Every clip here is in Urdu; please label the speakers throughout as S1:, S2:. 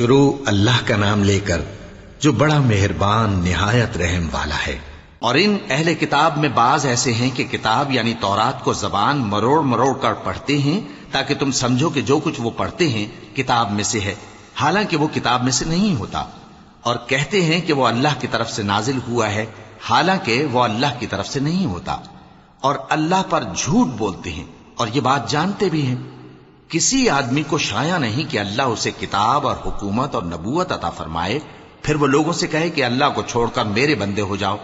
S1: شروع اللہ کا نام لے کر جو بڑا مہربان نہایت رحم والا ہے۔
S2: اور ان اہل کتاب میں بعض ایسے ہیں کہ کتاب یعنی تورات کو زبان مروڑ مروڑ کر پڑھتے ہیں تاکہ تم سمجھو کہ جو کچھ وہ پڑھتے ہیں کتاب میں سے ہے، حالانکہ وہ کتاب میں سے نہیں ہوتا، اور کہتے ہیں کہ وہ اللہ کی طرف سے نازل ہوا ہے، حالانکہ وہ اللہ کی طرف سے نہیں ہوتا، اور اللہ پر جھوٹ بولتے ہیں اور یہ بات جانتے بھی ہیں۔ کسی آدمی کو شایع نہیں کہ اللہ اسے کتاب اور حکومت اور نبوت عطا فرمائے پھر وہ لوگوں سے کہے کہ اللہ کو چھوڑ کر میرے بندے ہو جاؤ،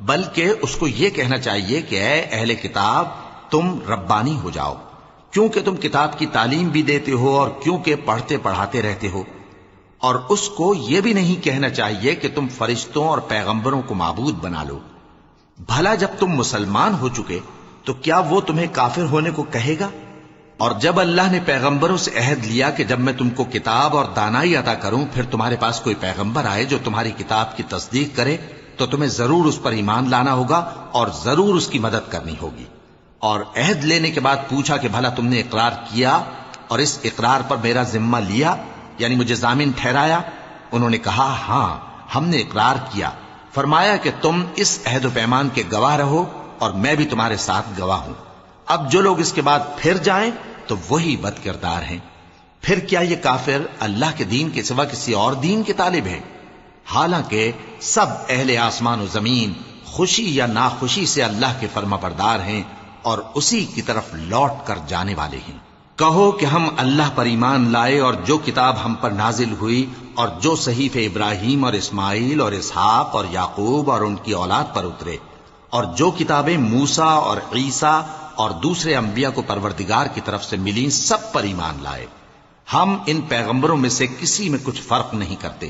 S2: بلکہ اس کو یہ کہنا چاہیے کہ اے اہل کتاب تم ربانی ہو جاؤ، کیونکہ تم کتاب کی تعلیم بھی دیتے ہو اور کیونکہ پڑھتے پڑھاتے رہتے ہو۔ اور اس کو یہ بھی نہیں کہنا چاہیے کہ تم فرشتوں اور پیغمبروں کو معبود بنا لو۔ بھلا جب تم مسلمان ہو چکے تو کیا وہ تمہیں کافر ہونے کو کہے گا؟ اور جب اللہ نے پیغمبروں سے عہد لیا کہ جب میں تم کو کتاب اور دانائی عطا کروں پھر تمہارے پاس کوئی پیغمبر آئے جو تمہاری کتاب کی تصدیق کرے تو تمہیں ضرور اس پر ایمان لانا ہوگا اور ضرور اس کی مدد کرنی ہوگی۔ اور عہد لینے کے بعد پوچھا کہ بھلا تم نے اقرار کیا اور اس اقرار پر میرا ذمہ لیا، یعنی مجھے ضامن ٹھہرایا؟ انہوں نے کہا ہاں ہم نے اقرار کیا۔ فرمایا کہ تم اس عہد و پیمان کے گواہ رہو اور میں بھی تمہارے ساتھ گواہ ہوں۔ اب جو لوگ اس کے بعد پھر جائیں تو وہی بد کردار ہیں۔ پھر کیا یہ کافر اللہ کے دین کے سوا کسی اور دین کے طالب ہیں؟ حالانکہ سب اہل آسمان و زمین خوشی یا ناخوشی سے اللہ کے فرما بردار ہیں اور اسی کی طرف لوٹ کر جانے والے ہیں۔ کہو کہ ہم اللہ پر ایمان لائے اور جو کتاب ہم پر نازل ہوئی اور جو صحیفے ابراہیم اور اسماعیل اور اسحاق اور یعقوب اور ان کی اولاد پر اترے اور جو کتابیں موسیٰ اور عیسیٰ اور دوسرے انبیاء کو پروردگار کی طرف سے ملیں سب پر ایمان لائے۔ ہم ان پیغمبروں میں سے کسی میں کچھ فرق نہیں کرتے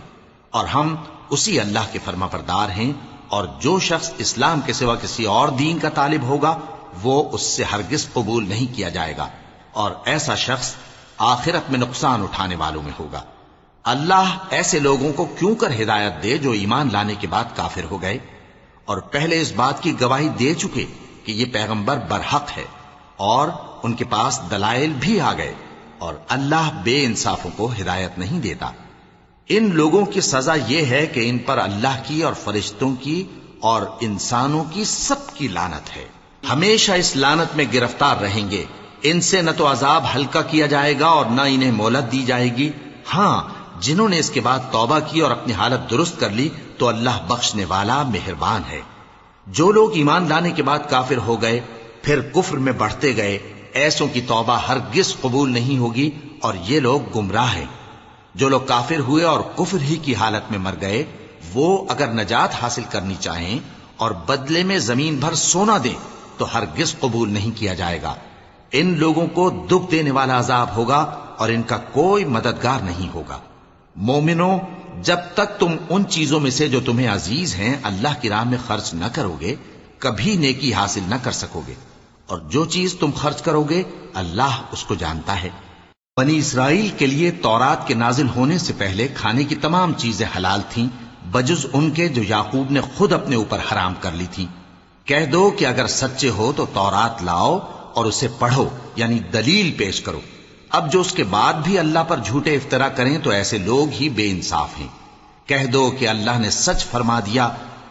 S2: اور ہم اسی اللہ کے فرما بردار ہیں، اور جو شخص اسلام کے سوا کسی اور دین کا طالب ہوگا وہ اس سے ہرگز قبول نہیں کیا جائے گا، اور ایسا شخص آخرت میں نقصان اٹھانے والوں میں ہوگا۔ اللہ ایسے لوگوں کو کیوں کر ہدایت دے جو ایمان لانے کے بعد کافر ہو گئے اور پہلے اس بات کی گواہی دے چکے کہ یہ پیغمبر برحق ہے اور ان کے پاس دلائل بھی آ گئے، اور اللہ بے انصافوں کو ہدایت نہیں دیتا۔ ان لوگوں کی سزا یہ ہے کہ ان پر اللہ کی اور فرشتوں کی اور انسانوں کی سب کی لعنت ہے، ہمیشہ اس لعنت میں گرفتار رہیں گے۔ ان سے نہ تو عذاب ہلکا کیا جائے گا اور نہ انہیں مہلت دی جائے گی۔ ہاں جنہوں نے اس کے بعد توبہ کی اور اپنی حالت درست کر لی تو اللہ بخشنے والا مہربان ہے۔ جو لوگ ایمان لانے کے بعد کافر ہو گئے پھر کفر میں بڑھتے گئے ایسوں کی توبہ ہرگز قبول نہیں ہوگی اور یہ لوگ گمراہ ہیں۔ جو لوگ کافر ہوئے اور کفر ہی کی حالت میں مر گئے وہ اگر نجات حاصل کرنی چاہیں اور بدلے میں زمین بھر سونا دیں تو ہرگز قبول نہیں کیا جائے گا۔ ان لوگوں کو دکھ دینے والا عذاب ہوگا اور ان کا کوئی مددگار نہیں ہوگا۔ مومنوں، جب تک تم ان چیزوں میں سے جو تمہیں عزیز ہیں اللہ کی راہ میں خرچ نہ کرو گے کبھی نیکی حاصل نہ کر سکو گے، اور جو چیز تم خرچ کرو گے اللہ اس کو جانتا ہے۔ بنی اسرائیل کے لیے تورات کے نازل ہونے سے پہلے کھانے کی تمام چیزیں حلال تھیں بجز ان کے جو یعقوب نے خود اپنے اوپر حرام کر لی تھی۔ کہہ دو کہ اگر سچے ہو تو تورات لاؤ اور اسے پڑھو، یعنی دلیل پیش کرو۔ اب جو اس کے بعد بھی اللہ پر جھوٹے افطرا کریں تو ایسے لوگ ہی بے انصاف ہیں۔ کہہ دو کہ اللہ نے سچ فرما دیا،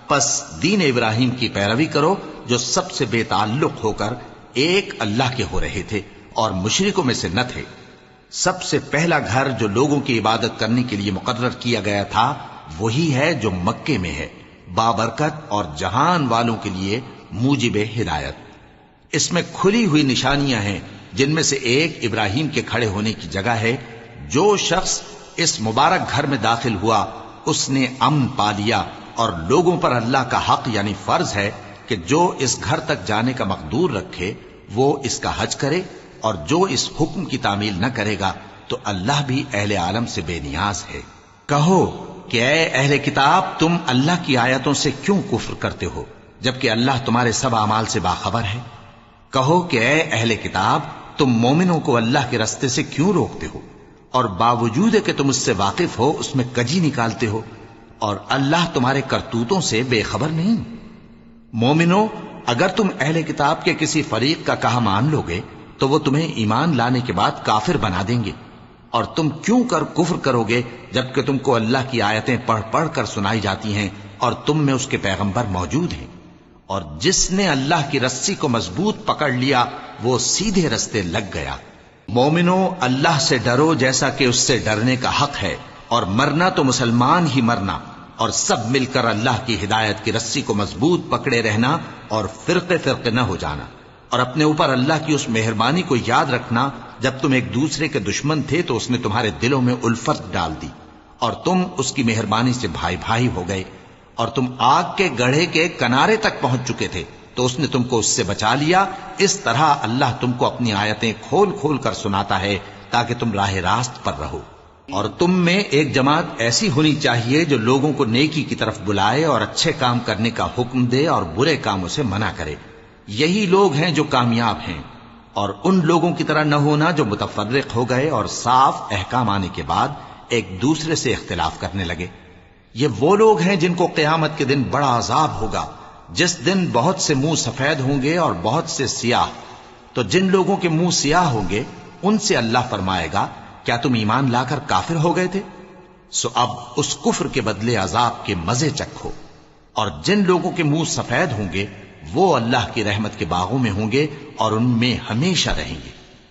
S2: پس دین ابراہیم کی پیروی کرو جو سب سے بے تعلق ہو کر ایک اللہ کے ہو رہے تھے اور مشرکوں میں سے نہ تھے۔ سب سے پہلا گھر جو لوگوں کی عبادت کرنے کے لیے مقرر کیا گیا تھا وہی ہے جو مکے میں ہے، بابرکت اور جہان والوں کے لیے موجب ہدایت۔ اس میں کھلی ہوئی نشانیاں ہیں جن میں سے ایک ابراہیم کے کھڑے ہونے کی جگہ ہے۔ جو شخص اس مبارک گھر میں داخل ہوا اس نے امن پا لیا، اور لوگوں پر اللہ کا حق یعنی فرض ہے کہ جو اس گھر تک جانے کا مقدور رکھے وہ اس کا حج کرے، اور جو اس حکم کی تعمیل نہ کرے گا تو اللہ بھی اہل عالم سے بے نیاز ہے۔ کہو کہ اے اہل کتاب تم اللہ کی آیتوں سے کیوں کفر کرتے ہو جبکہ اللہ تمہارے سب اعمال سے باخبر ہے؟ کہو کہ اے اہل کتاب تم مومنوں کو اللہ کے رستے سے کیوں روکتے ہو اور باوجود کہ تم اس سے واقف ہو اس میں کجی نکالتے ہو، اور اللہ تمہارے کرتوتوں سے بے خبر نہیں؟ مومنوں، اگر تم اہل کتاب کے کسی فریق کا کہا مان لو گے تو وہ تمہیں ایمان لانے کے بعد کافر بنا دیں گے، اور تم کیوں کر کفر کرو گے جبکہ تم کو اللہ کی آیتیں پڑھ پڑھ کر سنائی جاتی ہیں اور تم میں اس کے پیغمبر موجود ہیں؟ اور جس نے اللہ کی رسی کو مضبوط پکڑ لیا وہ سیدھے رستے لگ گیا۔ مومنو، اللہ سے ڈرو جیسا کہ اس سے ڈرنے کا حق ہے، اور مرنا تو مسلمان ہی مرنا، اور سب مل کر اللہ کی ہدایت کی رسی کو مضبوط پکڑے رہنا اور فرقے فرقے نہ ہو جانا، اور اپنے اوپر اللہ کی اس مہربانی کو یاد رکھنا جب تم ایک دوسرے کے دشمن تھے تو اس نے تمہارے دلوں میں الفت ڈال دی اور تم اس کی مہربانی سے بھائی بھائی ہو گئے، اور تم آگ کے گڑھے کے کنارے تک پہنچ چکے تھے تو اس نے تم کو اس سے بچا لیا۔ اس طرح اللہ تم کو اپنی آیتیں کھول کھول کر سناتا ہے تاکہ تم راہ راست پر رہو۔ اور تم میں ایک جماعت ایسی ہونی چاہیے جو لوگوں کو نیکی کی طرف بلائے اور اچھے کام کرنے کا حکم دے اور برے کاموں سے منع کرے، یہی لوگ ہیں جو کامیاب ہیں۔ اور ان لوگوں کی طرح نہ ہونا جو متفرق ہو گئے اور صاف احکام آنے کے بعد ایک دوسرے سے اختلاف کرنے لگے۔ یہ وہ لوگ ہیں جن کو قیامت کے دن بڑا عذاب ہوگا، جس دن بہت سے منہ سفید ہوں گے اور بہت سے سیاہ۔ تو جن لوگوں کے منہ سیاہ ہوں گے ان سے اللہ فرمائے گا، کیا تم ایمان لا کر کافر ہو گئے تھے؟ سو اب اس کفر کے بدلے عذاب کے مزے چکھو۔ اور جن لوگوں کے منہ سفید ہوں گے وہ اللہ کی رحمت کے باغوں میں ہوں گے اور ان میں ہمیشہ رہیں گے۔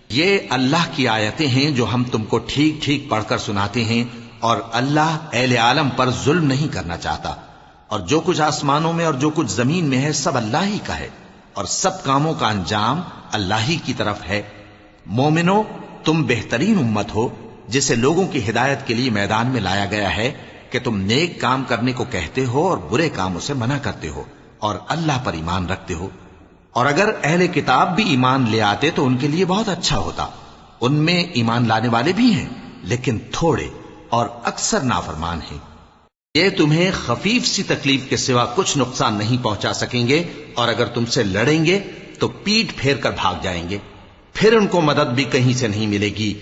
S2: یہ اللہ کی آیتیں ہیں جو ہم تم کو ٹھیک ٹھیک پڑھ کر سناتے ہیں، اور اللہ اہل عالم پر ظلم نہیں کرنا چاہتا، اور جو کچھ آسمانوں میں اور جو کچھ زمین میں ہے سب اللہ ہی کا ہے، اور سب کاموں کا انجام اللہ ہی کی طرف ہے۔ مومنو، تم بہترین امت ہو جسے لوگوں کی ہدایت کے لیے میدان میں لایا گیا ہے کہ تم نیک کام کرنے کو کہتے ہو اور برے کاموں سے منع کرتے ہو اور اللہ پر ایمان رکھتے ہو۔ اور اگر اہل کتاب بھی ایمان لے آتے تو ان کے لیے بہت اچھا ہوتا، ان میں ایمان لانے والے بھی ہیں لیکن تھوڑے اور اکثر نافرمان ہیں۔ یہ تمہیں خفیف سی تکلیف کے سوا کچھ نقصان نہیں پہنچا سکیں گے، اور اگر تم سے لڑیں گے تو پیٹ پھیر کر بھاگ جائیں گے، پھر ان کو مدد بھی کہیں سے نہیں ملے گی۔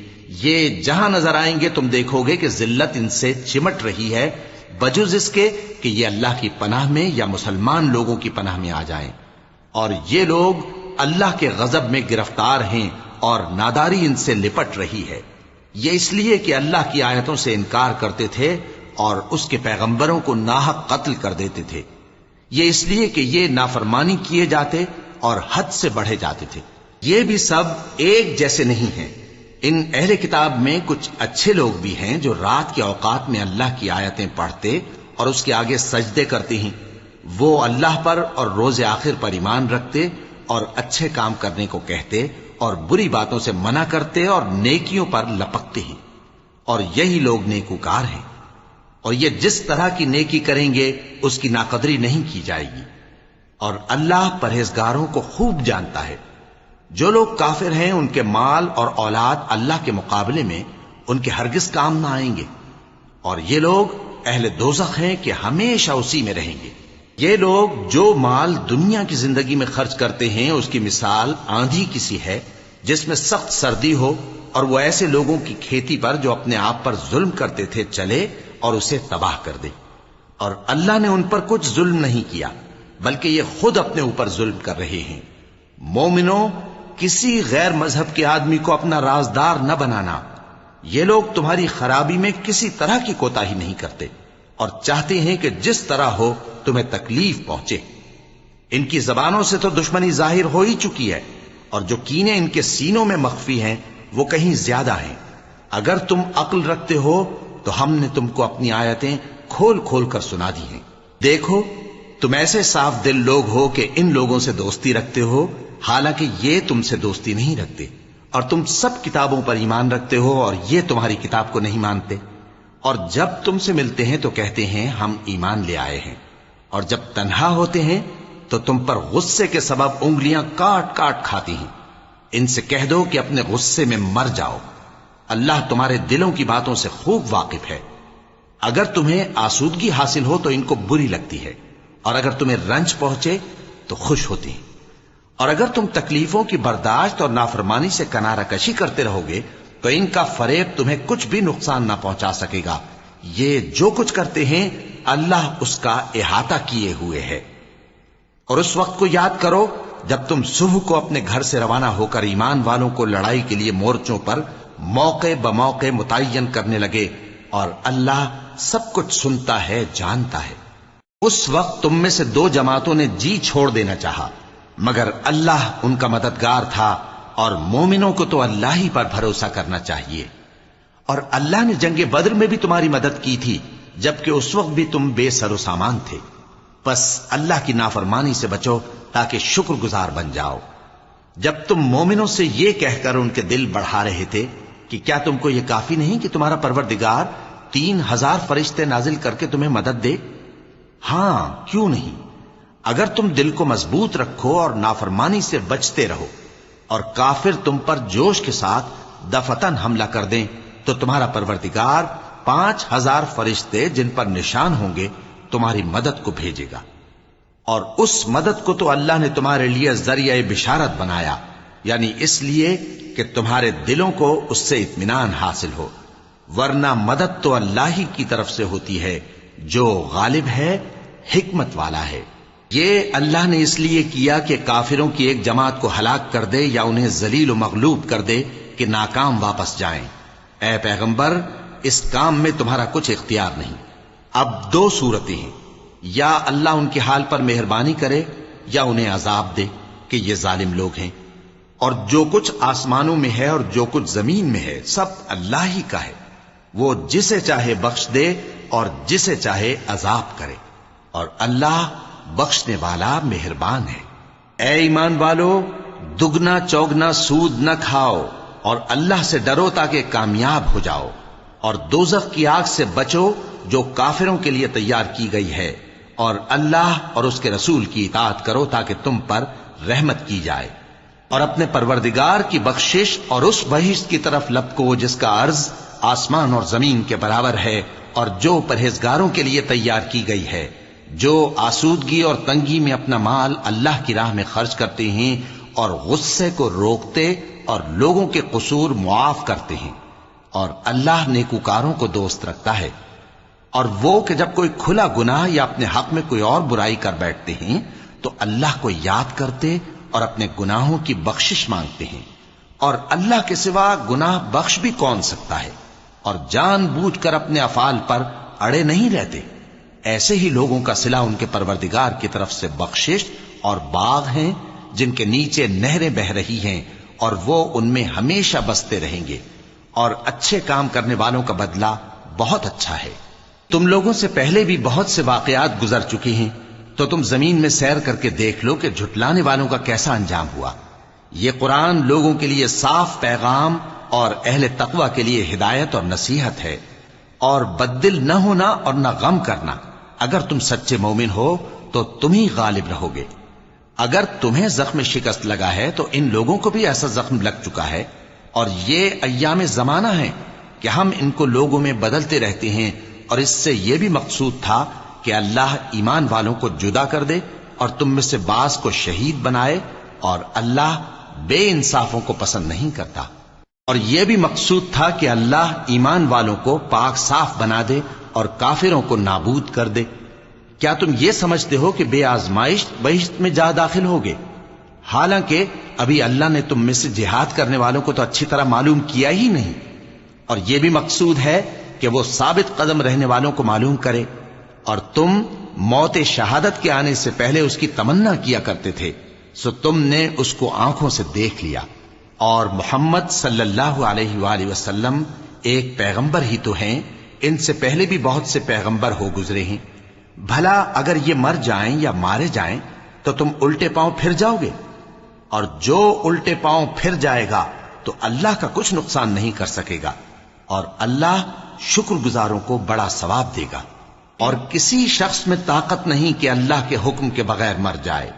S2: یہ جہاں نظر آئیں گے تم دیکھو گے کہ ذلت ان سے چمٹ رہی ہے، بجز اس کے کہ یہ اللہ کی پناہ میں یا مسلمان لوگوں کی پناہ میں آ جائیں۔ اور یہ لوگ اللہ کے غضب میں گرفتار ہیں اور ناداری ان سے لپٹ رہی ہے۔ یہ اس لیے کہ اللہ کی آیتوں سے انکار کرتے تھے اور اس کے پیغمبروں کو ناحق قتل کر دیتے تھے۔ یہ اس لیے کہ یہ نافرمانی کیے جاتے اور حد سے بڑھے جاتے تھے۔ یہ بھی سب ایک جیسے نہیں ہیں۔ ان اہل کتاب میں کچھ اچھے لوگ بھی ہیں جو رات کے اوقات میں اللہ کی آیتیں پڑھتے اور اس کے آگے سجدے کرتے ہیں۔ وہ اللہ پر اور روز آخر پر ایمان رکھتے اور اچھے کام کرنے کو کہتے اور بری باتوں سے منع کرتے اور نیکیوں پر لپکتے ہیں، اور یہی لوگ نیکوکار ہیں۔ اور یہ جس طرح کی نیکی کریں گے اس کی ناقدری نہیں کی جائے گی، اور اللہ پرہیزگاروں کو خوب جانتا ہے۔ جو لوگ کافر ہیں ان کے مال اور اولاد اللہ کے مقابلے میں ان کے ہرگز کام نہ آئیں گے، اور یہ لوگ اہل دوزخ ہیں کہ ہمیشہ اسی میں رہیں گے۔ یہ لوگ جو مال دنیا کی زندگی میں خرچ کرتے ہیں اس کی مثال آندھی کسی ہے جس میں سخت سردی ہو، اور وہ ایسے لوگوں کی کھیتی پر جو اپنے آپ پر ظلم کرتے تھے چلے اور اسے تباہ کر دے۔ اور اللہ نے ان پر کچھ ظلم نہیں کیا بلکہ یہ خود اپنے اوپر ظلم کر رہے ہیں۔ مومنو، کسی غیر مذہب کے آدمی کو اپنا رازدار نہ بنانا۔ یہ لوگ تمہاری خرابی میں کسی طرح کی کوتاہی نہیں کرتے اور چاہتے ہیں کہ جس طرح ہو تمہیں تکلیف پہنچے۔ ان کی زبانوں سے تو دشمنی ظاہر ہو ہی چکی ہے، اور جو کینے ان کے سینوں میں مخفی ہیں وہ کہیں زیادہ ہیں۔ اگر تم عقل رکھتے ہو تو ہم نے تم کو اپنی آیتیں کھول کھول کر سنا دی ہیں۔ دیکھو، تم ایسے صاف دل لوگ ہو کہ ان لوگوں سے دوستی رکھتے ہو حالانکہ یہ تم سے دوستی نہیں رکھتے، اور تم سب کتابوں پر ایمان رکھتے ہو اور یہ تمہاری کتاب کو نہیں مانتے، اور جب تم سے ملتے ہیں تو کہتے ہیں ہم ایمان لے آئے ہیں، اور جب تنہا ہوتے ہیں تو تم پر غصے کے سبب انگلیاں کاٹ کاٹ کھاتی ہیں۔ ان سے کہہ دو کہ اپنے غصے میں مر جاؤ، اللہ تمہارے دلوں کی باتوں سے خوب واقف ہے۔ اگر تمہیں آسودگی حاصل ہو تو ان کو بری لگتی ہے، اور اگر تمہیں رنج پہنچے تو خوش ہوتی ہیں۔ اور اگر تم تکلیفوں کی برداشت اور نافرمانی سے کنارہ کشی کرتے رہو گے تو ان کا فریب تمہیں کچھ بھی نقصان نہ پہنچا سکے گا۔ یہ جو کچھ کرتے ہیں اللہ اس کا احاطہ کیے ہوئے ہے۔ اور اس وقت کو یاد کرو جب تم صبح کو اپنے گھر سے روانہ ہو کر ایمان والوں کو لڑائی کے لیے مورچوں پر موقع بموقع متعین کرنے لگے، اور اللہ سب کچھ سنتا ہے، جانتا ہے۔ اس وقت تم میں سے دو جماعتوں نے جی چھوڑ دینا چاہا، مگر اللہ ان کا مددگار تھا، اور مومنوں کو تو اللہ ہی پر بھروسہ کرنا چاہیے۔ اور اللہ نے جنگ بدر میں بھی تمہاری مدد کی تھی، جبکہ اس وقت بھی تم بے سر و سامان تھے۔ بس اللہ کی نافرمانی سے بچو تاکہ شکر گزار بن جاؤ۔ جب تم مومنوں سے یہ کہہ کر ان کے دل بڑھا رہے تھے کہ کیا تم کو یہ کافی نہیں کہ تمہارا پروردگار 3000 فرشتے نازل کر کے تمہیں مدد دے؟ ہاں، کیوں نہیں؟ اگر تم دل کو مضبوط رکھو اور نافرمانی سے بچتے رہو، اور کافر تم پر جوش کے ساتھ دفتن حملہ کر دیں، تو تمہارا پروردگار 5000 فرشتے جن پر نشان ہوں گے تمہاری مدد کو بھیجے گا۔ اور اس مدد کو تو اللہ نے تمہارے لیے ذریعہ بشارت بنایا، یعنی اس لیے کہ تمہارے دلوں کو اس سے اطمینان حاصل ہو، ورنہ مدد تو اللہ ہی کی طرف سے ہوتی ہے جو غالب ہے، حکمت والا ہے۔ یہ اللہ نے اس لیے کیا کہ کافروں کی ایک جماعت کو ہلاک کر دے یا انہیں ذلیل و مغلوب کر دے کہ ناکام واپس جائیں۔ اے پیغمبر، اس کام میں تمہارا کچھ اختیار نہیں۔ اب دو صورتیں ہیں، یا اللہ ان کے حال پر مہربانی کرے یا انہیں عذاب دے کہ یہ ظالم لوگ ہیں۔ اور جو کچھ آسمانوں میں ہے اور جو کچھ زمین میں ہے سب اللہ ہی کا ہے، وہ جسے چاہے بخش دے اور جسے چاہے عذاب کرے، اور اللہ بخشنے والا مہربان ہے۔ اے ایمان والو، دگنا چوگنا سود نہ کھاؤ، اور اللہ سے ڈرو تاکہ کامیاب ہو جاؤ، اور دوزخ کی آگ سے بچو جو کافروں کے لیے تیار کی گئی ہے، اور اللہ اور اس کے رسول کی اطاعت کرو تاکہ تم پر رحمت کی جائے، اور اپنے پروردگار کی بخشش اور اس بہشت کی طرف لپکو جس کا عرض آسمان اور زمین کے برابر ہے، اور جو پرہیزگاروں کے لیے تیار کی گئی ہے، جو آسودگی اور تنگی میں اپنا مال اللہ کی راہ میں خرچ کرتے ہیں، اور غصے کو روکتے اور لوگوں کے قصور معاف کرتے ہیں، اور اللہ نیکوکاروں کو دوست رکھتا ہے۔ اور وہ کہ جب کوئی کھلا گناہ یا اپنے حق میں کوئی اور برائی کر بیٹھتے ہیں تو اللہ کو یاد کرتے اور اپنے گناہوں کی بخشش مانگتے ہیں، اور اللہ کے سوا گناہ بخش بھی کون سکتا ہے، اور جان بوجھ کر اپنے افعال پر اڑے نہیں رہتے۔ ایسے ہی لوگوں کا صلہ ان کے پروردگار کی طرف سے بخشش اور باغ ہیں جن کے نیچے نہریں بہ رہی ہیں، اور وہ ان میں ہمیشہ بستے رہیں گے، اور اچھے کام کرنے والوں کا بدلہ بہت اچھا ہے۔ تم لوگوں سے پہلے بھی بہت سے واقعات گزر چکے ہیں، تو تم زمین میں سیر کر کے دیکھ لو کہ جھٹلانے والوں کا کیسا انجام ہوا۔ یہ قرآن لوگوں کے لیے صاف پیغام اور اہل تقوی کے لیے ہدایت اور نصیحت ہے، اور بددل نہ ہونا اور نہ غم کرنا۔ اگر تم سچے مومن ہو تو تم ہی غالب رہو گے۔ اگر تمہیں زخم شکست لگا ہے تو ان لوگوں کو بھی ایسا زخم لگ چکا ہے، اور یہ ایام زمانہ ہیں کہ ہم ان کو لوگوں میں بدلتے رہتے ہیں، اور اس سے یہ بھی مقصود تھا کہ اللہ ایمان والوں کو جدا کر دے اور تم میں سے بعض کو شہید بنائے، اور اللہ بے انصافوں کو پسند نہیں کرتا۔ اور یہ بھی مقصود تھا کہ اللہ ایمان والوں کو پاک صاف بنا دے اور کافروں کو نابود کر دے۔ کیا تم یہ سمجھتے ہو کہ بے آزمائش بہشت میں جا داخل ہوگے؟ حالانکہ ابھی اللہ نے تم میں سے جہاد کرنے والوں کو تو اچھی طرح معلوم کیا ہی نہیں، اور یہ بھی مقصود ہے کہ وہ ثابت قدم رہنے والوں کو معلوم کرے۔ اور تم موت شہادت کے آنے سے پہلے اس کی تمنا کیا کرتے تھے، سو تم نے اس کو آنکھوں سے دیکھ لیا۔ اور محمد صلی اللہ علیہ وآلہ وسلم ایک پیغمبر ہی تو ہیں، ان سے پہلے بھی بہت سے پیغمبر ہو گزرے ہیں۔ بھلا اگر یہ مر جائیں یا مارے جائیں تو تم الٹے پاؤں پھر جاؤ گے؟ اور جو الٹے پاؤں پھر جائے گا تو اللہ کا کچھ نقصان نہیں کر سکے گا، اور اللہ شکر گزاروں کو بڑا ثواب دے گا۔ اور کسی شخص میں طاقت نہیں کہ اللہ کے حکم کے بغیر مر جائے،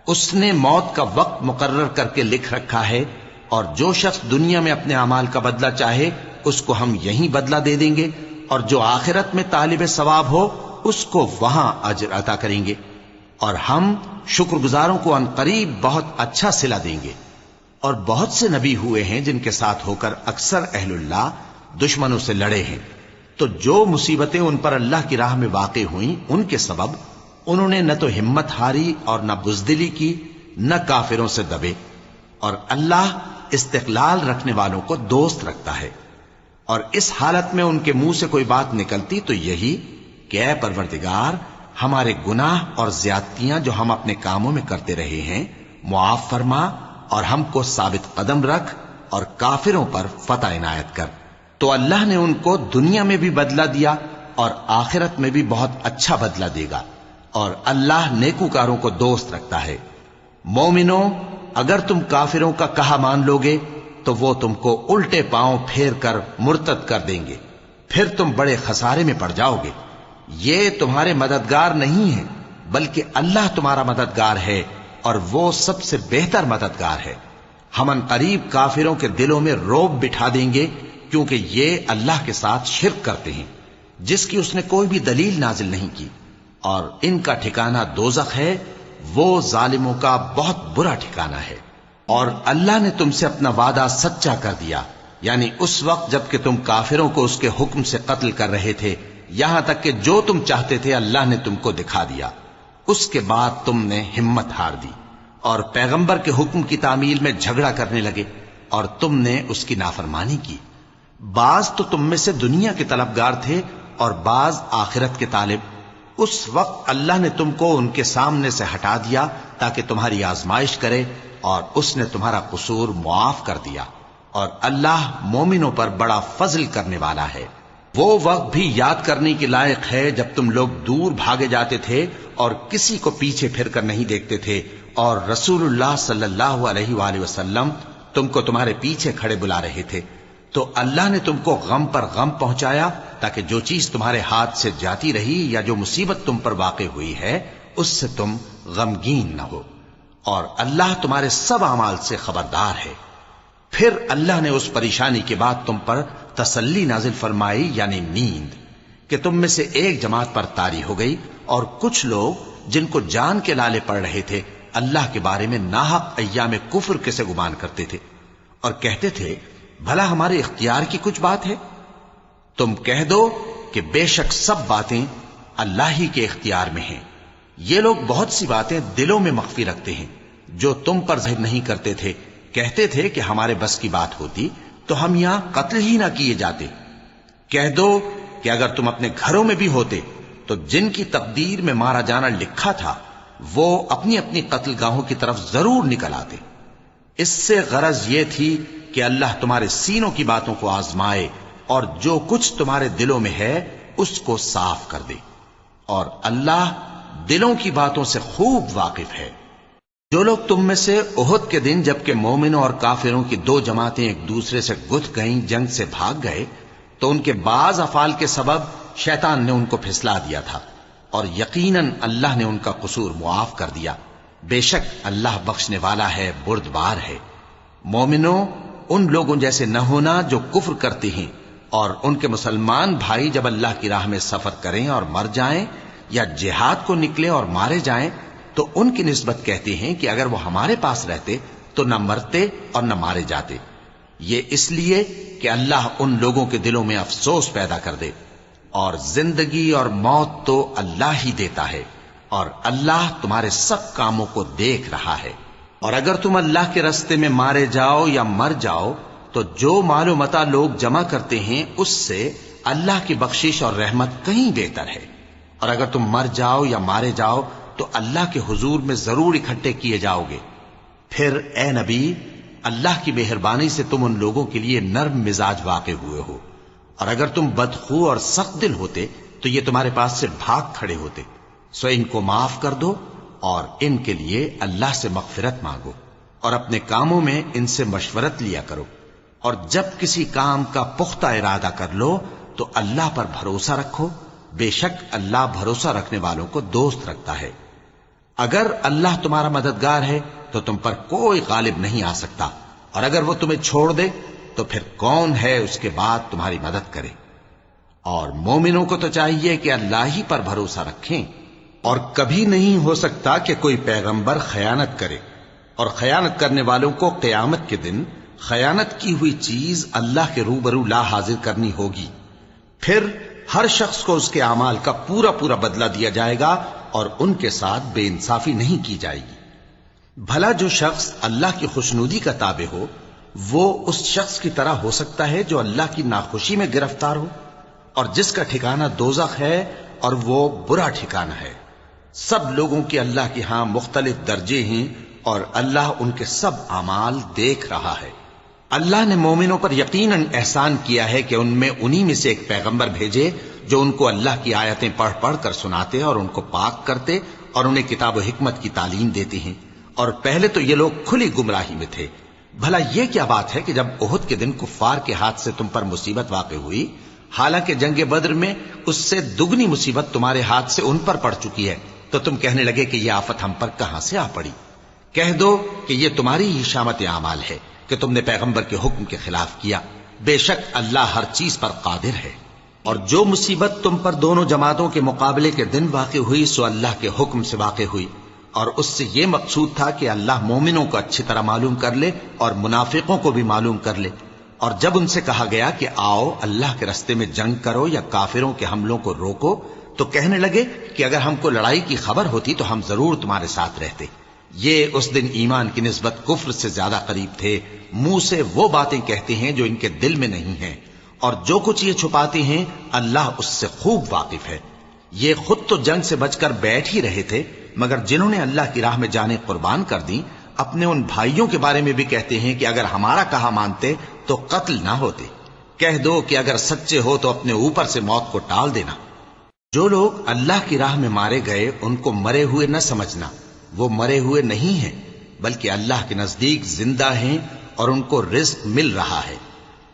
S2: اس نے موت کا وقت مقرر کر کے لکھ رکھا ہے، اور جو شخص دنیا میں اپنے اعمال کا بدلہ چاہے اس کو ہم یہیں بدلہ دے دیں گے، اور جو آخرت میں طالب ثواب ہو اس کو وہاں اجر عطا کریں گے، اور ہم شکر گزاروں کو ان قریب بہت اچھا صلہ دیں گے۔ اور بہت سے نبی ہوئے ہیں جن کے ساتھ ہو کر اکثر اہل اللہ دشمنوں سے لڑے ہیں، تو جو مصیبتیں ان پر اللہ کی راہ میں واقع ہوئیں ان کے سبب انہوں نے نہ تو ہمت ہاری اور نہ بزدلی کی، نہ کافروں سے دبے، اور اللہ استقلال رکھنے والوں کو دوست رکھتا ہے، اور اس حالت میں ان کے منہ سے کوئی بات نکلتی تو یہی کہ اے پروردگار، ہمارے گناہ اور زیادتیاں جو ہم اپنے کاموں میں کرتے رہے ہیں معاف فرما، اور ہم کو ثابت قدم رکھ اور کافروں پر فتح عنایت کر۔ تو اللہ نے ان کو دنیا میں بھی بدلہ دیا اور آخرت میں بھی بہت اچھا بدلہ دے گا، اور اللہ نیکوکاروں کو دوست رکھتا ہے۔ مومنو، اگر تم کافروں کا کہا مان لوگے تو وہ تم کو الٹے پاؤں پھیر کر مرتد کر دیں گے، پھر تم بڑے خسارے میں پڑ جاؤ گے۔ یہ تمہارے مددگار نہیں ہیں، بلکہ اللہ تمہارا مددگار ہے، اور وہ سب سے بہتر مددگار ہے۔ ہم ان قریب کافروں کے دلوں میں رعب بٹھا دیں گے، کیونکہ یہ اللہ کے ساتھ شرک کرتے ہیں جس کی اس نے کوئی بھی دلیل نازل نہیں کی، اور ان کا ٹھکانہ دوزخ ہے، وہ ظالموں کا بہت برا ٹھکانہ ہے۔ اور اللہ نے تم سے اپنا وعدہ سچا کر دیا، یعنی اس وقت جب کہ تم کافروں کو اس کے حکم سے قتل کر رہے تھے، یہاں تک کہ جو تم چاہتے تھے اللہ نے تم کو دکھا دیا۔ اس کے بعد تم نے ہمت ہار دی اور پیغمبر کے حکم کی تعمیل میں جھگڑا کرنے لگے، اور تم نے اس کی نافرمانی کی۔ بعض تو تم میں سے دنیا کے طلبگار تھے اور بعض آخرت کے طالب۔ اس وقت اللہ نے تم کو ان کے سامنے سے ہٹا دیا تاکہ تمہاری آزمائش کرے، اور اس نے تمہارا قصور معاف کر دیا، اور اللہ مومنوں پر بڑا فضل کرنے والا ہے۔ وہ وقت بھی یاد کرنے کے لائق ہے جب تم لوگ دور بھاگے جاتے تھے اور کسی کو پیچھے پھر کر نہیں دیکھتے تھے، اور رسول اللہ صلی اللہ علیہ وآلہ وسلم تم کو تمہارے پیچھے کھڑے بلا رہے تھے، تو اللہ نے تم کو غم پر غم پہنچایا تاکہ جو چیز تمہارے ہاتھ سے جاتی رہی یا جو مصیبت تم پر واقع ہوئی ہے اس سے تم غمگین نہ ہو، اور اللہ تمہارے سب اعمال سے خبردار ہے۔ پھر اللہ نے اس پریشانی کے بعد تم پر تسلی نازل فرمائی، یعنی نیند، کہ تم میں سے ایک جماعت پر طاری ہو گئی، اور کچھ لوگ جن کو جان کے لالے پڑ رہے تھے اللہ کے بارے میں ناحق ایام کفر کے سے گمان کرتے تھے، اور کہتے تھے بھلا ہمارے اختیار کی کچھ بات ہے؟ تم کہہ دو کہ بے شک سب باتیں اللہ ہی کے اختیار میں ہیں۔ یہ لوگ بہت سی باتیں دلوں میں مخفی رکھتے ہیں جو تم پر ظاہر نہیں کرتے تھے۔ کہتے تھے کہ ہمارے بس کی بات ہوتی تو ہم یہاں قتل ہی نہ کیے جاتے۔ کہہ دو کہ اگر تم اپنے گھروں میں بھی ہوتے تو جن کی تقدیر میں مارا جانا لکھا تھا وہ اپنی اپنی قتل گاہوں کی طرف ضرور نکل آتے۔ اس سے غرض یہ تھی کہ اللہ تمہارے سینوں کی باتوں کو آزمائے اور جو کچھ تمہارے دلوں میں ہے اس کو صاف کر دے، اور اللہ دلوں کی باتوں سے خوب واقف ہے۔ جو لوگ تم میں سے احد کے دن جبکہ مومنوں اور کافروں کی دو جماعتیں ایک دوسرے سے گتھ گئیں جنگ سے بھاگ گئے تو ان کے بعض افعال کے سبب شیطان نے ان کو پھسلا دیا تھا، اور یقیناً اللہ نے ان کا قصور معاف کر دیا۔ بے شک اللہ بخشنے والا ہے، بردبار ہے۔ مومنوں، ان لوگوں جیسے نہ ہونا جو کفر کرتے ہیں، اور ان کے مسلمان بھائی جب اللہ کی راہ میں سفر کریں اور مر جائیں یا جہاد کو نکلے اور مارے جائیں تو ان کی نسبت کہتے ہیں کہ اگر وہ ہمارے پاس رہتے تو نہ مرتے اور نہ مارے جاتے۔ یہ اس لیے کہ اللہ ان لوگوں کے دلوں میں افسوس پیدا کر دے، اور زندگی اور موت تو اللہ ہی دیتا ہے، اور اللہ تمہارے سب کاموں کو دیکھ رہا ہے۔ اور اگر تم اللہ کے راستے میں مارے جاؤ یا مر جاؤ تو جو مال و متاع لوگ جمع کرتے ہیں اس سے اللہ کی بخشش اور رحمت کہیں بہتر ہے، اور اگر تم مر جاؤ یا مارے جاؤ تو اللہ کے حضور میں ضرور اکٹھے کیے جاؤ گے۔ پھر اے نبی، اللہ کی مہربانی سے تم ان لوگوں کے لیے نرم مزاج واقع ہوئے ہو، اور اگر تم بدخو اور سخت دل ہوتے تو یہ تمہارے پاس سے بھاگ کھڑے ہوتے۔ سو ان کو معاف کر دو اور ان کے لیے اللہ سے مغفرت مانگو، اور اپنے کاموں میں ان سے مشورت لیا کرو، اور جب کسی کام کا پختہ ارادہ کر لو تو اللہ پر بھروسہ رکھو، بے شک اللہ بھروسہ رکھنے والوں کو دوست رکھتا ہے۔ اگر اللہ تمہارا مددگار ہے تو تم پر کوئی غالب نہیں آ سکتا، اور اگر وہ تمہیں چھوڑ دے تو پھر کون ہے اس کے بعد تمہاری مدد کرے۔ اور مومنوں کو تو چاہیے کہ اللہ ہی پر بھروسہ رکھیں، اور کبھی نہیں ہو سکتا کہ کوئی پیغمبر خیانت کرے، اور خیانت کرنے والوں کو قیامت کے دن خیانت کی ہوئی چیز اللہ کے روبرو لا حاضر کرنی ہوگی۔ پھر ہر شخص کو اس کے اعمال کا پورا پورا بدلہ دیا جائے گا، اور ان کے ساتھ بے انصافی نہیں کی جائے گی۔ بھلا جو شخص اللہ کی خوشنودی کا تابع ہو وہ اس شخص کی طرح ہو سکتا ہے جو اللہ کی ناخوشی میں گرفتار ہو اور جس کا ٹھکانہ دوزخ ہے اور وہ برا ٹھکانہ ہے۔ سب لوگوں کے اللہ کے ہاں مختلف درجے ہیں اور اللہ ان کے سب اعمال دیکھ رہا ہے۔ اللہ نے مومنوں پر یقیناً احسان کیا ہے کہ ان میں انہی میں سے ایک پیغمبر بھیجے جو ان کو اللہ کی آیتیں پڑھ پڑھ کر سناتے اور ان کو پاک کرتے اور انہیں کتاب و حکمت کی تعلیم دیتے ہیں، اور پہلے تو یہ لوگ کھلی گمراہی میں تھے۔ بھلا یہ کیا بات ہے کہ جب احد کے دن کفار کے ہاتھ سے تم پر مصیبت واقع ہوئی، حالانکہ جنگ بدر میں اس سے دگنی مصیبت تمہارے ہاتھ سے ان پر پڑ چکی ہے، تو تم کہنے لگے کہ یہ آفت ہم پر کہاں سے آ پڑی؟ کہہ دو کہ یہ تمہاری ہی شامت اعمال ہے کہ تم نے پیغمبر کے حکم کے خلاف کیا، بے شک اللہ ہر چیز پر قادر ہے۔ اور جو مصیبت تم پر دونوں جماعتوں کے مقابلے کے دن واقع ہوئی سو اللہ کے حکم سے واقع ہوئی، اور اس سے یہ مقصود تھا کہ اللہ مومنوں کو اچھی طرح معلوم کر لے اور منافقوں کو بھی معلوم کر لے۔ اور جب ان سے کہا گیا کہ آؤ اللہ کے رستے میں جنگ کرو یا کافروں کے حملوں کو روکو، تو کہنے لگے کہ اگر ہم کو لڑائی کی خبر ہوتی تو ہم ضرور تمہارے ساتھ رہتے۔ یہ اس دن ایمان کی نسبت کفر سے زیادہ قریب تھے، منہ سے وہ باتیں کہتے ہیں جو ان کے دل میں نہیں ہیں، اور جو کچھ یہ چھپاتے ہیں اللہ اس سے خوب واقف ہے۔ یہ خود تو جنگ سے بچ کر بیٹھ ہی رہے تھے، مگر جنہوں نے اللہ کی راہ میں جانیں قربان کر دیں اپنے ان بھائیوں کے بارے میں بھی کہتے ہیں کہ اگر ہمارا کہا مانتے تو قتل نہ ہوتے۔ کہہ دو کہ اگر سچے ہو تو اپنے اوپر سے موت کو ٹال دینا۔ جو لوگ اللہ کی راہ میں مارے گئے ان کو مرے ہوئے نہ سمجھنا، وہ مرے ہوئے نہیں ہیں بلکہ اللہ کے نزدیک زندہ ہیں اور ان کو رزق مل رہا ہے۔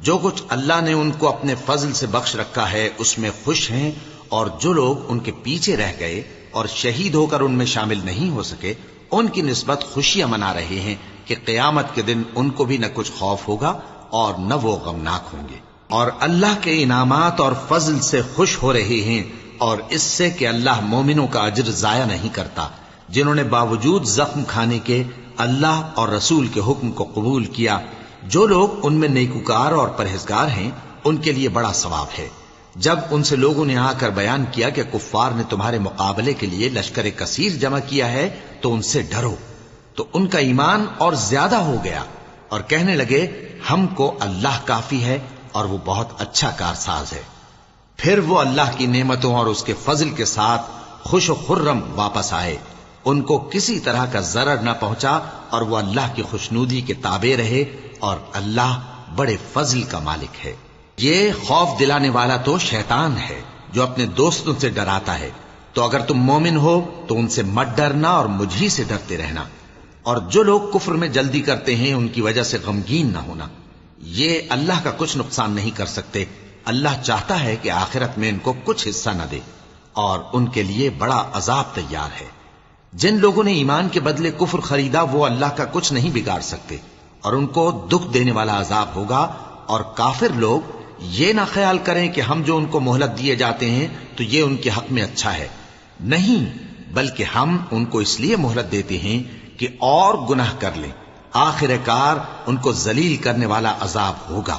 S2: جو کچھ اللہ نے ان کو اپنے فضل سے بخش رکھا ہے اس میں خوش ہیں، اور جو لوگ ان کے پیچھے رہ گئے اور شہید ہو کر ان میں شامل نہیں ہو سکے ان کی نسبت خوشیاں منا رہے ہیں کہ قیامت کے دن ان کو بھی نہ کچھ خوف ہوگا اور نہ وہ غمناک ہوں گے، اور اللہ کے انعامات اور فضل سے خوش ہو رہے ہیں، اور اس سے کہ اللہ مومنوں کا اجر ضائع نہیں کرتا جنہوں نے باوجود زخم کھانے کے اللہ اور رسول کے حکم کو قبول کیا۔ جو لوگ ان میں نیکوکار اور پرہیزگار ہیں ان کے لیے بڑا ثواب ہے۔ جب ان سے لوگوں نے آ کر بیان کیا کہ کفار نے تمہارے مقابلے کے لیے لشکر کثیر جمع کیا ہے تو ان سے ڈرو، تو ان کا ایمان اور زیادہ ہو گیا اور کہنے لگے ہم کو اللہ کافی ہے اور وہ بہت اچھا کارساز ہے۔ پھر وہ اللہ کی نعمتوں اور اس کے فضل کے ساتھ خوش و خرم واپس آئے، ان کو کسی طرح کا ضرر نہ پہنچا اور وہ اللہ کی خوشنودی کے تابع رہے، اور اللہ بڑے فضل کا مالک ہے۔ یہ خوف دلانے والا تو شیطان ہے جو اپنے دوستوں سے ڈراتا ہے، تو اگر تم مومن ہو تو ان سے مت ڈرنا اور مجھ ہی سے ڈرتے رہنا، اور جو لوگ کفر میں جلدی کرتے ہیں ان کی وجہ سے غمگین نہ ہونا، یہ اللہ کا کچھ نقصان نہیں کر سکتے۔ اللہ چاہتا ہے کہ آخرت میں ان کو کچھ حصہ نہ دے اور ان کے لیے بڑا عذاب تیار ہے۔ جن لوگوں نے ایمان کے بدلے کفر خریدا وہ اللہ کا کچھ نہیں بگاڑ سکتے، اور ان کو دکھ دینے والا عذاب ہوگا۔ اور کافر لوگ یہ نہ خیال کریں کہ ہم جو ان کو مہلت دیے جاتے ہیں تو یہ ان کے حق میں اچھا ہے، نہیں، بلکہ ہم ان کو اس لیے مہلت دیتے ہیں کہ اور گناہ کر لیں، آخر کار ان کو ذلیل کرنے والا عذاب ہوگا۔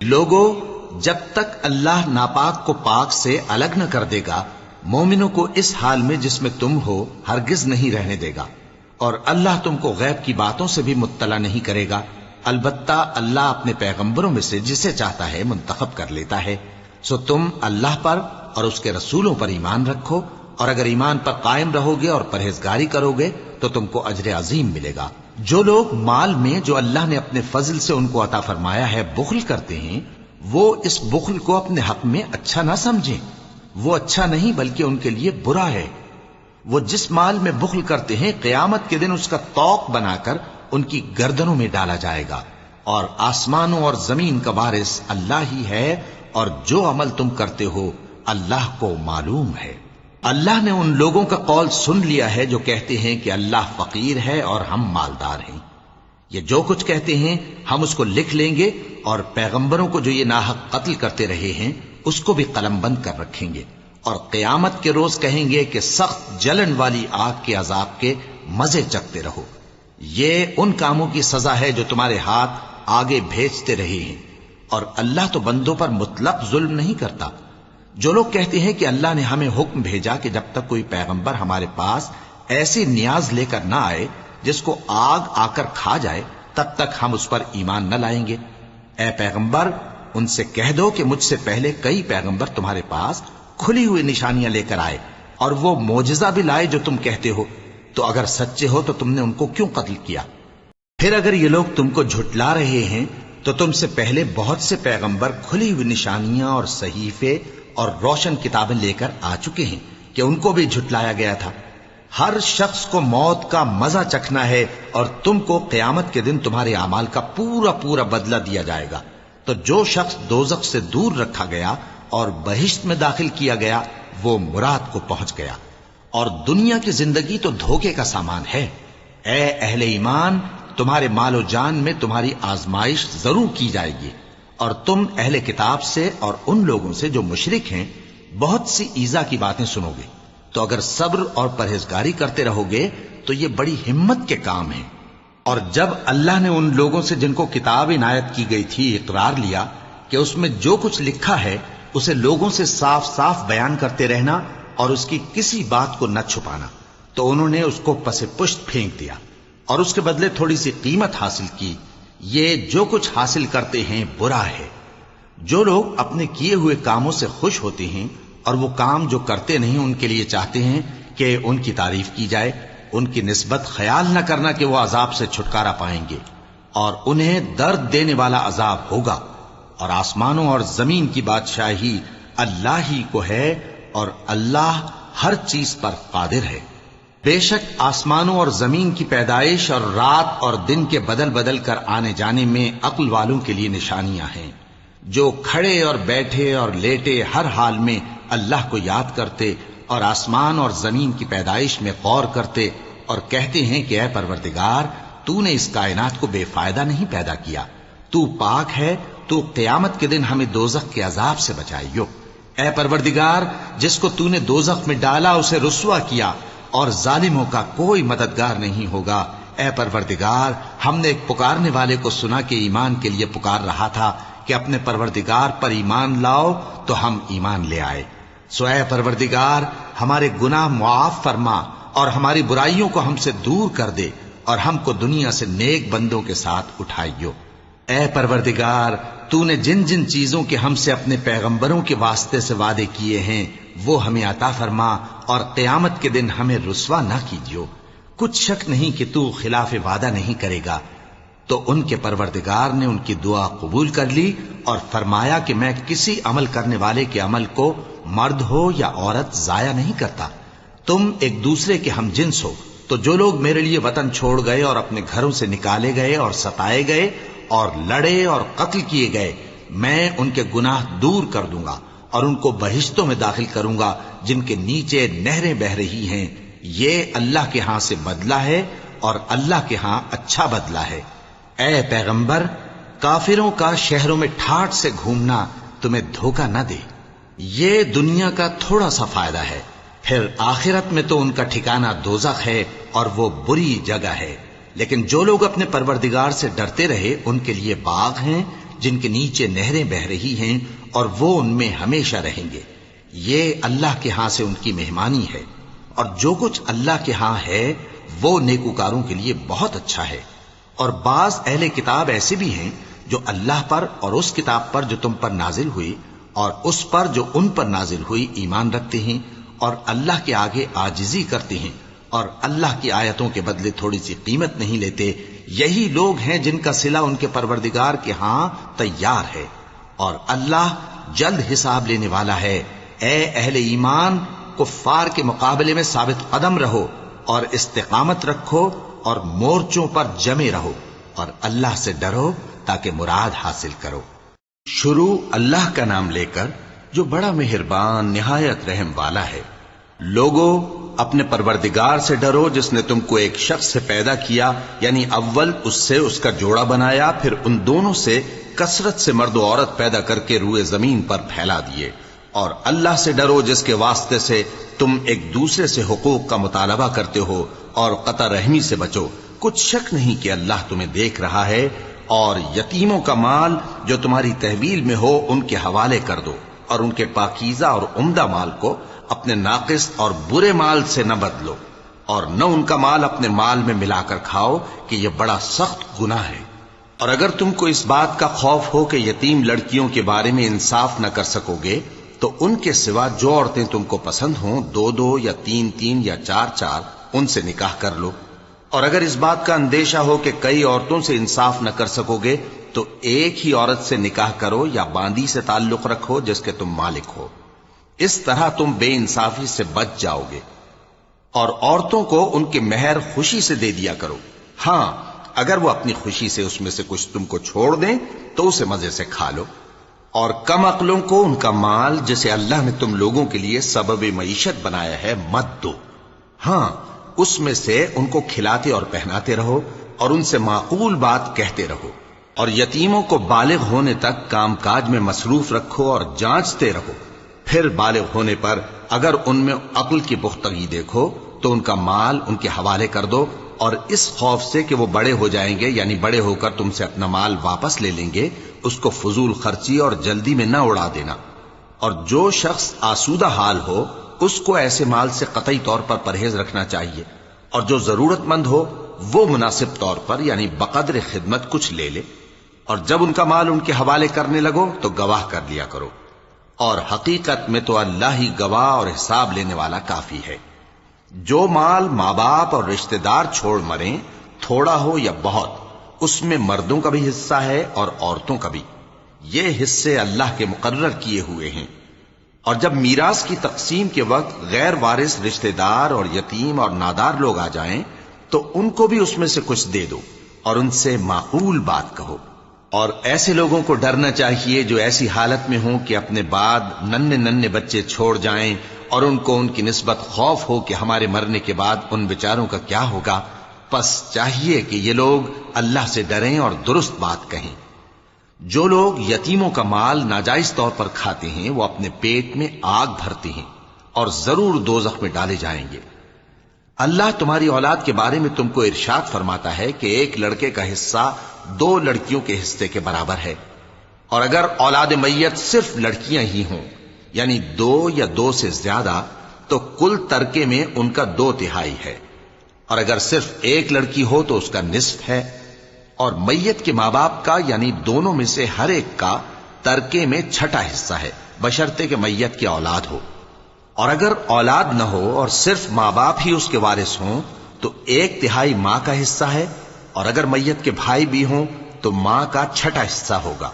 S2: لوگوں، جب تک اللہ ناپاک کو پاک سے الگ نہ کر دے گا مومنوں کو اس حال میں جس میں تم ہو ہرگز نہیں رہنے دے گا، اور اللہ تم کو غیب کی باتوں سے بھی مطلع نہیں کرے گا، البتہ اللہ اپنے پیغمبروں میں سے جسے چاہتا ہے منتخب کر لیتا ہے۔ سو تم اللہ پر اور اس کے رسولوں پر ایمان رکھو، اور اگر ایمان پر قائم رہو گے اور پرہیزگاری کرو گے تو تم کو اجر عظیم ملے گا۔ جو لوگ مال میں جو اللہ نے اپنے فضل سے ان کو عطا فرمایا ہے بخل کرتے ہیں، وہ اس بخل کو اپنے حق میں اچھا نہ سمجھیں، وہ اچھا نہیں بلکہ ان کے لیے برا ہے۔ وہ جس مال میں بخل کرتے ہیں قیامت کے دن اس کا طوق بنا کر ان کی گردنوں میں ڈالا جائے گا، اور آسمانوں اور زمین کا وارث اللہ ہی ہے، اور جو عمل تم کرتے ہو اللہ کو معلوم ہے۔ اللہ نے ان لوگوں کا قول سن لیا ہے جو کہتے ہیں کہ اللہ فقیر ہے اور ہم مالدار ہیں۔ یہ جو کچھ کہتے ہیں ہم اس کو لکھ لیں گے، اور پیغمبروں کو جو یہ ناحق قتل کرتے رہے ہیں اس کو بھی قلم بند کر رکھیں گے، اور قیامت کے روز کہیں گے کہ سخت جلن والی آگ کے عذاب کے مزے چکھتے رہو۔ یہ ان کاموں کی سزا ہے جو تمہارے ہاتھ آگے بھیجتے رہے ہیں، اور اللہ تو بندوں پر مطلق ظلم نہیں کرتا۔ جو لوگ کہتے ہیں کہ اللہ نے ہمیں حکم بھیجا کہ جب تک کوئی پیغمبر ہمارے پاس ایسی نیاز لے کر نہ آئے جس کو آگ آ کر کھا جائے، تب تک ہم اس پر ایمان نہ لائیں گے۔ اے پیغمبر ان سے کہہ دو کہ مجھ سے پہلے کئی پیغمبر تمہارے پاس کھلی ہوئی نشانیاں لے کر آئے اور وہ معجزہ بھی لائے جو تم کہتے ہو، تو اگر سچے ہو تو تم نے ان کو کیوں قتل کیا؟ پھر اگر یہ لوگ تم کو جھٹلا رہے ہیں تو تم سے پہلے بہت سے پیغمبر کھلی ہوئی نشانیاں اور صحیفے اور روشن کتابیں لے کر آ چکے ہیں کہ ان کو بھی جھٹلایا گیا تھا۔ ہر شخص کو موت کا مزہ چکھنا ہے اور تم کو قیامت کے دن تمہارے اعمال کا پورا پورا بدلہ دیا جائے گا۔ تو جو شخص دوزخ سے دور رکھا گیا اور بہشت میں داخل کیا گیا وہ مراد کو پہنچ گیا، اور دنیا کی زندگی تو دھوکے کا سامان ہے۔ اے اہل ایمان تمہارے مال و جان میں تمہاری آزمائش ضرور کی جائے گی، اور تم اہل کتاب سے اور ان لوگوں سے جو مشرک ہیں بہت سی ایذا کی باتیں سنو گے، تو اگر صبر اور پرہیزگاری کرتے رہو گے تو یہ بڑی ہمت کے کام ہیں۔ اور جب اللہ نے ان لوگوں سے جن کو کتاب عنایت کی گئی تھی اقرار لیا کہ اس میں جو کچھ لکھا ہے اسے لوگوں سے صاف صاف بیان کرتے رہنا اور اس کی کسی بات کو نہ چھپانا، تو انہوں نے اس کو پس پشت پھینک دیا اور اس کے بدلے تھوڑی سی قیمت حاصل کی۔ یہ جو کچھ حاصل کرتے ہیں برا ہے۔ جو لوگ اپنے کیے ہوئے کاموں سے خوش ہوتے ہیں اور وہ کام جو کرتے نہیں ان کے لیے چاہتے ہیں کہ ان کی تعریف کی جائے، ان کی نسبت خیال نہ کرنا کہ وہ عذاب سے چھٹکارا پائیں گے، اور انہیں درد دینے والا عذاب ہوگا۔ اور آسمانوں اور زمین کی بادشاہی اللہ ہی کو ہے، اور اللہ ہر چیز پر قادر ہے۔ بے شک آسمانوں اور زمین کی پیدائش اور رات اور دن کے بدل بدل کر آنے جانے میں عقل والوں کے لیے نشانیاں ہیں، جو کھڑے اور بیٹھے اور لیٹے ہر حال میں اللہ کو یاد کرتے اور آسمان اور زمین کی پیدائش میں غور کرتے اور کہتے ہیں کہ اے پروردگار تو نے اس کائنات کو بے فائدہ نہیں پیدا کیا، تو پاک ہے، تو قیامت کے دن ہمیں دوزخ کے عذاب سے بچائیو۔ اے پروردگار جس کو تو نے دوزخ میں ڈالا اسے رسوا کیا، اور ظالموں کا کوئی مددگار نہیں ہوگا۔ اے پروردگار ہم نے ایک پکارنے والے کو سنا کہ ایمان کے لیے پکار رہا تھا کہ اپنے پروردگار پر ایمان لاؤ، تو ہم ایمان لے آئے۔ سو اے پروردگار ہمارے گناہ معاف فرما اور ہماری برائیوں کو ہم سے دور کر دے، اور ہم کو دنیا سے نیک بندوں کے ساتھ اٹھائیو۔ اے پروردگار تو نے جن جن چیزوں کے ہم سے اپنے پیغمبروں کے واسطے سے وعدے کیے ہیں وہ ہمیں عطا فرما، اور قیامت کے دن ہمیں رسوا نہ کیجیو۔ کچھ شک نہیں کہ تو خلاف وعدہ نہیں کرے گا۔ تو ان کے پروردگار نے ان کی دعا قبول کر لی اور فرمایا کہ میں کسی عمل کرنے والے کے عمل کو مرد ہو یا عورت ضائع نہیں کرتا۔ تم ایک دوسرے کے ہم جنس ہو، تو جو لوگ میرے لیے وطن چھوڑ گئے اور اپنے گھروں سے نکالے گئے اور ستائے گئے اور لڑے اور قتل کیے گئے، میں ان کے گناہ دور کر دوں گا اور ان کو بہشتوں میں داخل کروں گا جن کے نیچے نہریں بہ رہی ہیں۔ یہ اللہ کے ہاں سے بدلہ ہے اور اللہ کے ہاں اچھا بدلہ ہے۔ اے پیغمبر کافروں کا شہروں میں ٹھاٹھ سے گھومنا تمہیں دھوکہ نہ دے، یہ دنیا کا تھوڑا سا فائدہ ہے، پھر آخرت میں تو ان کا ٹھکانہ دوزخ ہے اور وہ بری جگہ ہے۔ لیکن جو لوگ اپنے پروردگار سے ڈرتے رہے ان کے لیے باغ ہیں جن کے نیچے نہریں بہ رہی ہیں، اور وہ ان میں ہمیشہ رہیں گے۔ یہ اللہ کے ہاں سے ان کی مہمانی ہے، اور جو کچھ اللہ کے ہاں ہے وہ نیکوکاروں کے لیے بہت اچھا ہے۔ اور بعض اہل کتاب ایسے بھی ہیں جو اللہ پر اور اس کتاب پر جو تم پر نازل ہوئی اور اس پر جو ان پر نازل ہوئی ایمان رکھتے ہیں، اور اللہ کے آگے عاجزی کرتے ہیں، اور اللہ کی آیتوں کے بدلے تھوڑی سی قیمت نہیں لیتے۔ یہی لوگ ہیں جن کا صلہ ان کے پروردگار کے ہاں تیار ہے، اور اللہ جلد حساب لینے والا ہے۔ اے اہل ایمان کفار کے مقابلے میں ثابت قدم رہو اور استقامت رکھو اور مورچوں پر جمے رہو، اور اللہ سے ڈرو تاکہ مراد حاصل کرو۔ شروع اللہ کا نام لے کر جو بڑا مہربان نہایت رحم والا ہے۔ لوگو اپنے پروردگار سے ڈرو جس نے تم کو ایک شخص سے پیدا کیا، یعنی اول اس سے اس کا جوڑا بنایا، پھر ان دونوں سے کثرت سے مرد و عورت پیدا کر کے روئے زمین پر پھیلا دیے۔ اور اللہ سے ڈرو جس کے واسطے سے تم ایک دوسرے سے حقوق کا مطالبہ کرتے ہو، اور قطع رحمی سے بچو۔ کچھ شک نہیں کہ اللہ تمہیں دیکھ رہا ہے۔ اور یتیموں کا مال جو تمہاری تحویل میں ہو ان کے حوالے کر دو، اور ان کے پاکیزہ اور عمدہ مال کو اپنے ناقص اور برے مال سے نہ بدلو۔ اور نہ ان کا مال اپنے مال میں ملا کر کھاؤ کہ یہ بڑا سخت گناہ ہے۔ اور اگر تم کو اس بات کا خوف ہو کہ یتیم لڑکیوں کے بارے میں انصاف نہ کر سکو گے تو ان کے سوا جو عورتیں تم کو پسند ہوں 2 یا 3 یا 4 ان سے نکاح کر لو۔ اور اگر اس بات کا اندیشہ ہو کہ کئی عورتوں سے انصاف نہ کر سکو گے تو ایک ہی عورت سے نکاح کرو یا باندی سے تعلق رکھو جس کے تم مالک ہو، اس طرح تم بے انصافی سے بچ جاؤ گے۔ اور عورتوں کو ان کے مہر خوشی سے دے دیا کرو، ہاں اگر وہ اپنی خوشی سے اس میں سے کچھ تم کو چھوڑ دیں تو اسے مزے سے کھا لو۔ اور کم عقلوں کو ان کا مال جسے اللہ نے تم لوگوں کے لیے سبب معیشت بنایا ہے مت دو، ہاں اس میں سے ان کو کھلاتے اور پہناتے رہو اور ان سے معقول بات کہتے رہو۔ اور یتیموں کو بالغ ہونے تک کام کاج میں مصروف رکھو اور جانچتے رہو، پھر بالغ ہونے پر اگر ان میں عقل کی پختگی دیکھو تو ان کا مال ان کے حوالے کر دو، اور اس خوف سے کہ وہ بڑے ہو جائیں گے یعنی بڑے ہو کر تم سے اپنا مال واپس لے لیں گے، اس کو فضول خرچی اور جلدی میں نہ اڑا دینا۔ اور جو شخص آسودہ حال ہو اس کو ایسے مال سے قطعی طور پر پرہیز رکھنا چاہیے، اور جو ضرورت مند ہو وہ مناسب طور پر یعنی بقدر خدمت کچھ لے لے۔ اور جب ان کا مال ان کے حوالے کرنے لگو تو گواہ کر لیا کرو، اور حقیقت میں تو اللہ ہی گواہ اور حساب لینے والا کافی ہے۔ جو مال ماں باپ اور رشتہ دار چھوڑ مریں، تھوڑا ہو یا بہت، اس میں مردوں کا بھی حصہ ہے اور عورتوں کا بھی، یہ حصے اللہ کے مقرر کیے ہوئے ہیں۔ اور جب میراث کی تقسیم کے وقت غیر وارث رشتہ دار اور یتیم اور نادار لوگ آ جائیں تو ان کو بھی اس میں سے کچھ دے دو اور ان سے معقول بات کہو۔ اور ایسے لوگوں کو ڈرنا چاہیے جو ایسی حالت میں ہوں کہ اپنے بعد ننھے بچے چھوڑ جائیں اور ان کو ان کی نسبت خوف ہو کہ ہمارے مرنے کے بعد ان بیچاروں کا کیا ہوگا۔ پس چاہیے کہ یہ لوگ اللہ سے ڈریں اور درست بات کہیں۔ جو لوگ یتیموں کا مال ناجائز طور پر کھاتے ہیں وہ اپنے پیٹ میں آگ بھرتے ہیں اور ضرور دوزخ میں ڈالے جائیں گے۔ اللہ تمہاری اولاد کے بارے میں تم کو ارشاد فرماتا ہے کہ ایک لڑکے کا حصہ 2 لڑکیوں کے حصے کے برابر ہے، اور اگر اولاد میت صرف لڑکیاں ہی ہوں یعنی 2 یا 2 سے زیادہ تو کل ترکے میں ان کا 2/3 ہے، اور اگر صرف ایک لڑکی ہو تو اس کا نصف ہے، اور میت کے ماں باپ کا یعنی دونوں میں سے ہر ایک کا ترکے میں 6واں حصہ ہے بشرطے کہ میت کی اولاد ہو۔ اور اگر اولاد نہ ہو اور صرف ماں باپ ہی اس کے وارث ہوں تو 1/3 ماں کا حصہ ہے، اور اگر میت کے بھائی بھی ہوں تو ماں کا 6واں حصہ ہوگا۔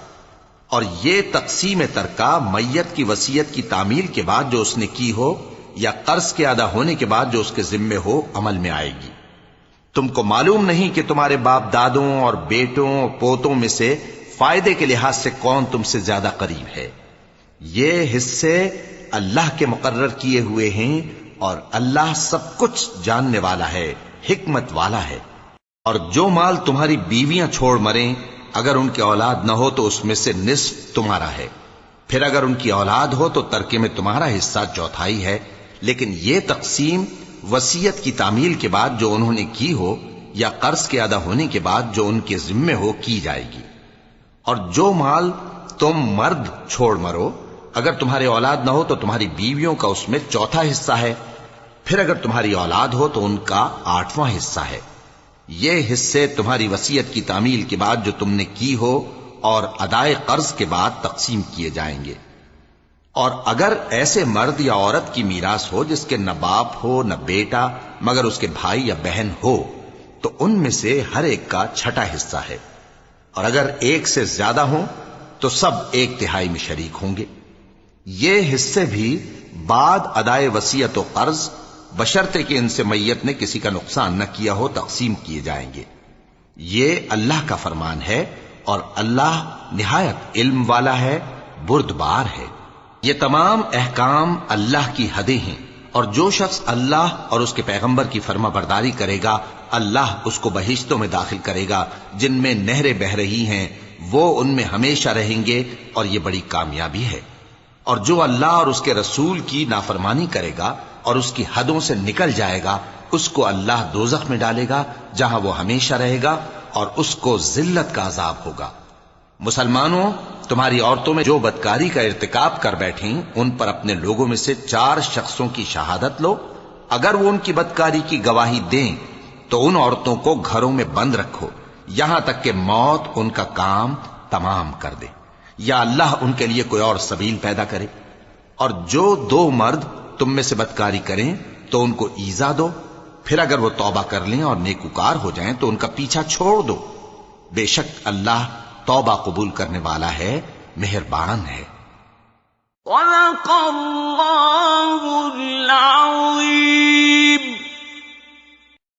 S2: اور یہ تقسیم ترکہ میت کی وصیت کی تعمیل کے بعد جو اس نے کی ہو یا قرض کے ادا ہونے کے بعد جو اس کے ذمے ہو عمل میں آئے گی۔ تم کو معلوم نہیں کہ تمہارے باپ دادوں اور بیٹوں اور پوتوں میں سے فائدے کے لحاظ سے کون تم سے زیادہ قریب ہے۔ یہ حصے اللہ کے مقرر کیے ہوئے ہیں اور اللہ سب کچھ جاننے والا ہے، حکمت والا ہے۔ اور جو مال تمہاری بیویاں چھوڑ مریں اگر ان کی اولاد نہ ہو تو اس میں سے نصف تمہارا ہے، پھر اگر ان کی اولاد ہو تو ترکے میں تمہارا حصہ 1/4 ہے، لیکن یہ تقسیم وصیت کی تعمیل کے بعد جو انہوں نے کی ہو یا قرض کے ادا ہونے کے بعد جو ان کے ذمے ہو کی جائے گی۔ اور جو مال تم مرد چھوڑ مرو اگر تمہارے اولاد نہ ہو تو تمہاری بیویوں کا اس میں 1/4 حصہ ہے، پھر اگر تمہاری اولاد ہو تو ان کا 8واں حصہ ہے۔ یہ حصے تمہاری وصیت کی تعمیل کے بعد جو تم نے کی ہو اور ادائے قرض کے بعد تقسیم کیے جائیں گے۔ اور اگر ایسے مرد یا عورت کی میراث ہو جس کے نہ باپ ہو نہ بیٹا مگر اس کے بھائی یا بہن ہو تو ان میں سے ہر ایک کا 6واں حصہ ہے، اور اگر ایک سے زیادہ ہوں تو سب 1/3 میں شریک ہوں گے۔ یہ حصے بھی بعد ادائے وصیت و قرض بشرطے کہ ان سے میت نے کسی کا نقصان نہ کیا ہو تقسیم کیے جائیں گے۔ یہ اللہ کا فرمان ہے اور اللہ نہایت علم والا ہے، بردبار ہے۔ یہ تمام احکام اللہ کی حدیں ہیں، اور جو شخص اللہ اور اس کے پیغمبر کی فرما برداری کرے گا اللہ اس کو بہشتوں میں داخل کرے گا جن میں نہریں بہ رہی ہیں، وہ ان میں ہمیشہ رہیں گے، اور یہ بڑی کامیابی ہے۔ اور جو اللہ اور اس کے رسول کی نافرمانی کرے گا اور اس کی حدوں سے نکل جائے گا اس کو اللہ دوزخ میں ڈالے گا جہاں وہ ہمیشہ رہے گا، اور اس کو ذلت کا عذاب ہوگا۔ مسلمانوں، تمہاری عورتوں میں جو بدکاری کا ارتکاب کر بیٹھیں ان پر اپنے لوگوں میں سے 4 شخصوں کی شہادت لو، اگر وہ ان کی بدکاری کی گواہی دیں تو ان عورتوں کو گھروں میں بند رکھو یہاں تک کہ موت ان کا کام تمام کر دے، یا اللہ ان کے لیے کوئی اور سبیل پیدا کرے۔ اور جو دو مرد تم میں سے بدکاری کریں تو ان کو ایذا دو، پھر اگر وہ توبہ کر لیں اور نیکوکار ہو جائیں تو ان کا پیچھا چھوڑ دو، بے شک اللہ توبہ قبول کرنے والا ہے، مہربان ہے۔
S3: وَذَكَرَ